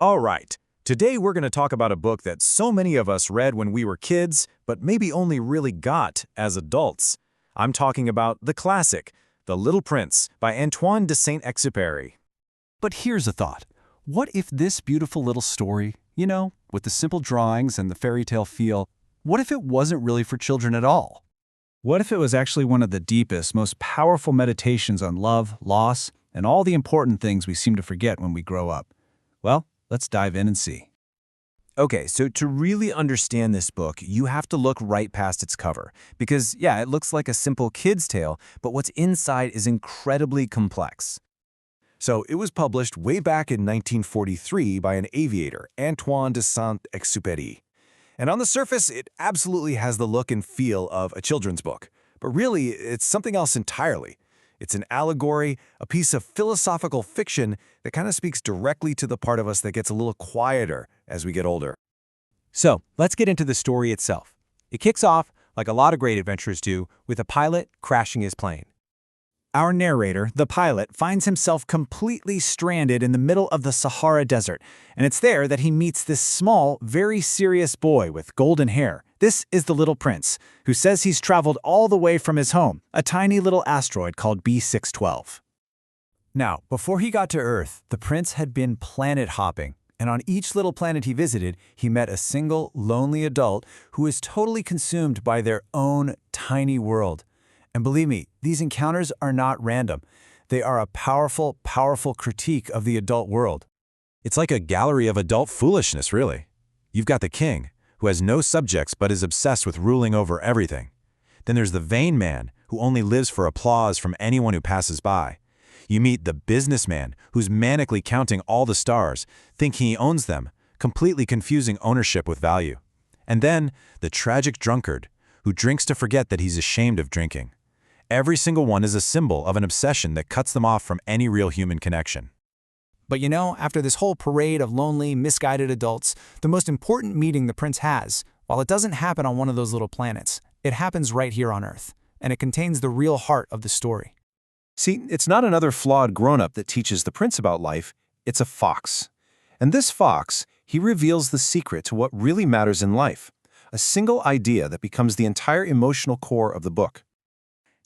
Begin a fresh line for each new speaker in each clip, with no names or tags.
All right, today we're going to talk about a book that so many of us read when we were kids, but maybe only really got as adults. I'm talking about the classic, The Little Prince by Antoine de Saint-Exupéry.
But here's a thought. What if this beautiful little story, with the simple drawings and the fairy tale feel, what if it wasn't really for children at all?
What if it was actually one of the deepest, most powerful meditations on love, loss, and all the important things we seem to forget when we grow up? Well, let's dive in and see.
Okay, so to really understand this book, you have to look right past its cover. Because, yeah, it looks like a simple kid's tale, but what's inside is incredibly complex. So it was published way back in 1943 by an aviator, Antoine de Saint-Exupéry. And on the surface, it absolutely has the look and feel of a children's book. But really, it's something else entirely. It's an allegory, a piece of philosophical fiction that kind of speaks directly to the part of us that gets a little quieter as we get older. So, let's get into the story itself. It kicks off, like a lot of great adventures do, with a pilot crashing his plane. Our narrator, the pilot, finds himself completely stranded in the middle of the Sahara Desert, and it's there that he meets this small, very serious boy with golden hair. This is the Little Prince, who says he's traveled all the way from his home, a tiny little asteroid called B612. Now, before he got to Earth, the prince had been planet hopping, and on each little planet he visited, he met a single, lonely adult who was totally consumed by their own tiny world. And believe me, these encounters are not random. They are a powerful, powerful critique of the adult world. It's like a gallery of adult foolishness, really. You've got the king, who has no subjects but is obsessed with ruling over everything. Then there's the vain man, who only lives for applause from anyone who passes by. You meet the businessman, who's manically counting all the stars, thinking he owns them, completely confusing ownership with value. And then the tragic drunkard, who drinks to forget that he's ashamed of drinking. Every single one is a symbol of an obsession that cuts them off from any real human connection. But after this whole parade of lonely, misguided adults, the most important meeting the prince has, while it doesn't happen on one of those little planets, it happens right here on Earth, and it contains the real heart of the story.
See, it's not another flawed grown-up that teaches the prince about life, it's a fox. And this fox, he reveals the secret to what really matters in life, a single idea that becomes the entire emotional core of the book.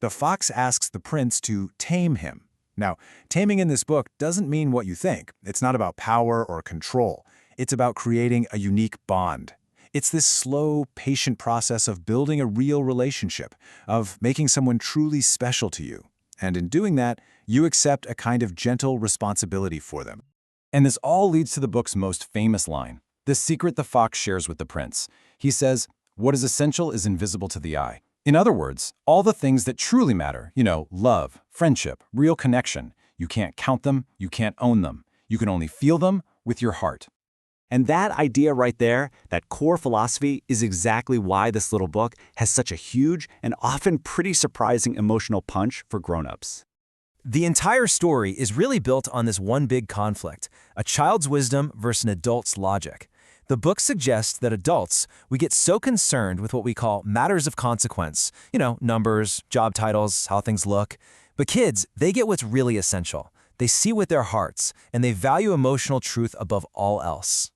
The fox asks the prince to tame him. Now, taming in this book doesn't mean what you think. It's not about power or control. It's about creating a unique bond. It's this slow, patient process of building a real relationship, of making someone truly special to you. And in doing that, you accept a kind of gentle responsibility for them. And this all leads to the book's most famous line, the secret the fox shares with the prince. He says, "What is essential is invisible to the eye." In other words, all the things that truly matter, love, friendship, real connection, you can't count them, you can't own them. You can only feel them with your heart.
And that idea right there, that core philosophy, is exactly why this little book has such a huge and often pretty surprising emotional punch for grown-ups.
The entire story is really built on this one big conflict, a child's wisdom versus an adult's logic. The book suggests that adults, we get so concerned with what we call matters of consequence, numbers, job titles, how things look. But kids, they get what's really essential. They see with their hearts, and they value emotional truth above all else.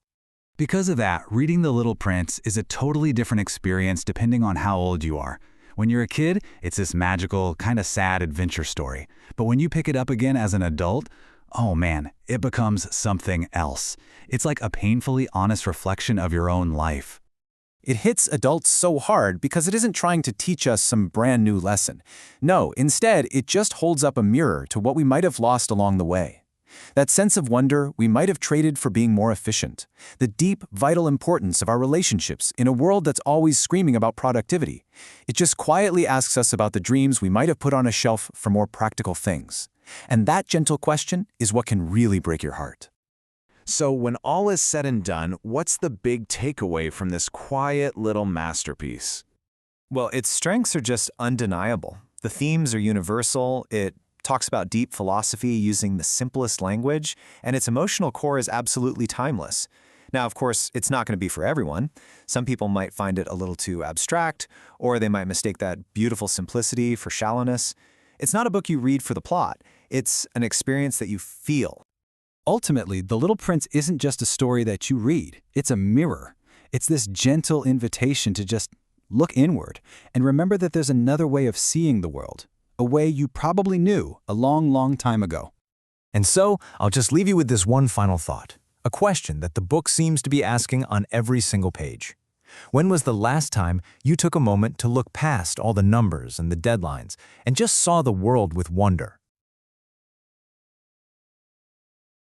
Because of that, reading The Little Prince is a totally different experience depending on how old you are. When you're a kid, it's this magical, kind of sad adventure story. But when you pick it up again as an adult, oh man, it becomes something else. It's like a painfully honest reflection of your own life.
It hits adults so hard because it isn't trying to teach us some brand new lesson. No, instead, it just holds up a mirror to what we might have lost along the way. That sense of wonder we might have traded for being more efficient. The deep, vital importance of our relationships in a world that's always screaming about productivity. It just quietly asks us about the dreams we might have put on a shelf for more practical things. And that gentle question is what can really break your heart. So when all is said and done, what's the big takeaway from this quiet little masterpiece? Well, its strengths are just undeniable. The themes are universal, it talks about deep philosophy using the simplest language, and its emotional core is absolutely timeless. Now, of course, it's not going to be for everyone. Some people might find it a little too abstract, or they might mistake that beautiful simplicity for shallowness. It's not a book you read for the plot. It's an experience that you feel.
Ultimately, The Little Prince isn't just a story that you read. It's a mirror. It's this gentle invitation to just look inward and remember that there's another way of seeing the world, a way you probably knew a long, long time ago.
And so, I'll just leave you with this one final thought, a question that the book seems to be asking on every single page. When was the last time you took a moment to look past all the numbers and the deadlines and just saw the world with wonder?